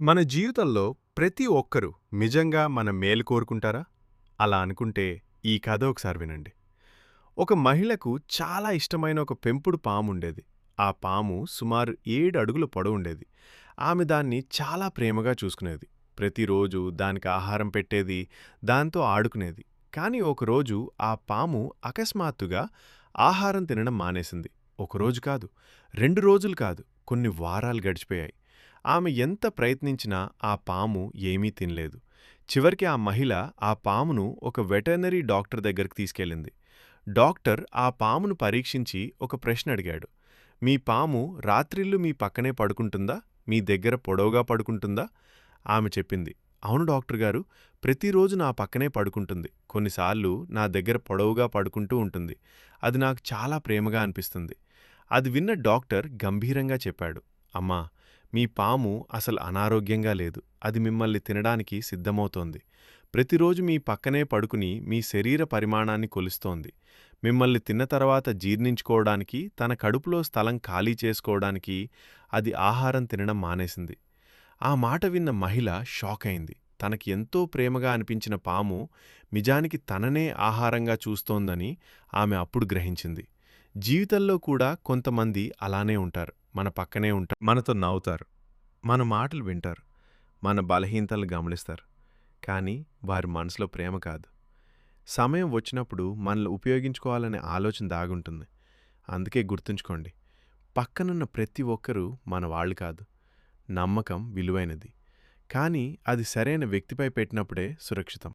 మన జీవితంలో ప్రతి ఒక్కరూ నిజంగా మన మేలు కోరుకుంటారా? అలా అనుకుంటే ఈ కథ ఒకసారి వినండి. ఒక మహిళకు చాలా ఇష్టమైన ఒక పెంపుడు పాముండేది. ఆ పాము సుమారు 7 అడుగుల పొడవుండేది. ఆమె దాన్ని చాలా ప్రేమగా చూసుకునేది. ప్రతిరోజు దానికి ఆహారం పెట్టేది, దాంతో ఆడుకునేది. కానీ ఒకరోజు ఆ పాము అకస్మాత్తుగా ఆహారం తినడం మానేసింది. ఒకరోజు కాదు, 2 రోజులు కాదు, కొన్ని వారాలు గడిచిపోయాయి. ఆమె ఎంత ప్రయత్నించినా ఆ పాము ఏమీ తినలేదు. చివరికి ఆ మహిళ ఆ పామును ఒక వెటర్నరీ డాక్టర్ దగ్గరికి తీసుకెళ్ళింది. డాక్టర్ ఆ పామును పరీక్షించి ఒక ప్రశ్న అడిగాడు. మీ పాము రాత్రిళ్ళు మీ పక్కనే పడుకుంటుందా? మీ దగ్గర పొడవుగా పడుకుంటుందా? ఆమె చెప్పింది, అవును డాక్టర్ గారు, ప్రతిరోజు నా పక్కనే పడుకుంటుంది. కొన్నిసార్లు నా దగ్గర పొడవుగా పడుకుంటూ ఉంటుంది. అది నాకు చాలా ప్రేమగా అనిపిస్తుంది. అది విన్న డాక్టర్ గంభీరంగా చెప్పాడు, అమ్మా, మీ పాము అసలు అనారోగ్యంగా లేదు. అది మిమ్మల్ని తినడానికి సిద్ధమవుతోంది. ప్రతిరోజు మీ పక్కనే పడుకుని మీ శరీర పరిమాణాన్ని కొలుస్తోంది. మిమ్మల్ని తిన్న తర్వాత జీర్ణించుకోవడానికి, తన కడుపులో స్థలం ఖాళీ చేసుకోవడానికి అది ఆహారం తినడం మానేసింది. ఆ మాట విన్న మహిళ షాకైంది. తనకి ఎంతో ప్రేమగా అనిపించిన పాము నిజానికి తననే ఆహారంగా చూస్తోందని ఆమె అప్పుడు గ్రహించింది. జీవితంలో కూడా కొంతమంది అలానే ఉంటారు. మన పక్కనే ఉంటారు. మనతో నవ్వుతారు. మన మాటలు వింటారు. మన బలహీనతలు గమనిస్తారు. కానీ వారి మనసులో ప్రేమ కాదు. సమయం వచ్చినప్పుడు మనల్ని ఉపయోగించుకోవాలనే ఆలోచన దాగుంటుంది. అందుకే గుర్తుంచుకోండి. పక్కనున్న ప్రతి ఒక్కరూ మన వాళ్ళు కాదు. నమ్మకం విలువైనది. కానీ అది సరైన వ్యక్తిపై పెట్టినప్పుడే సురక్షితం.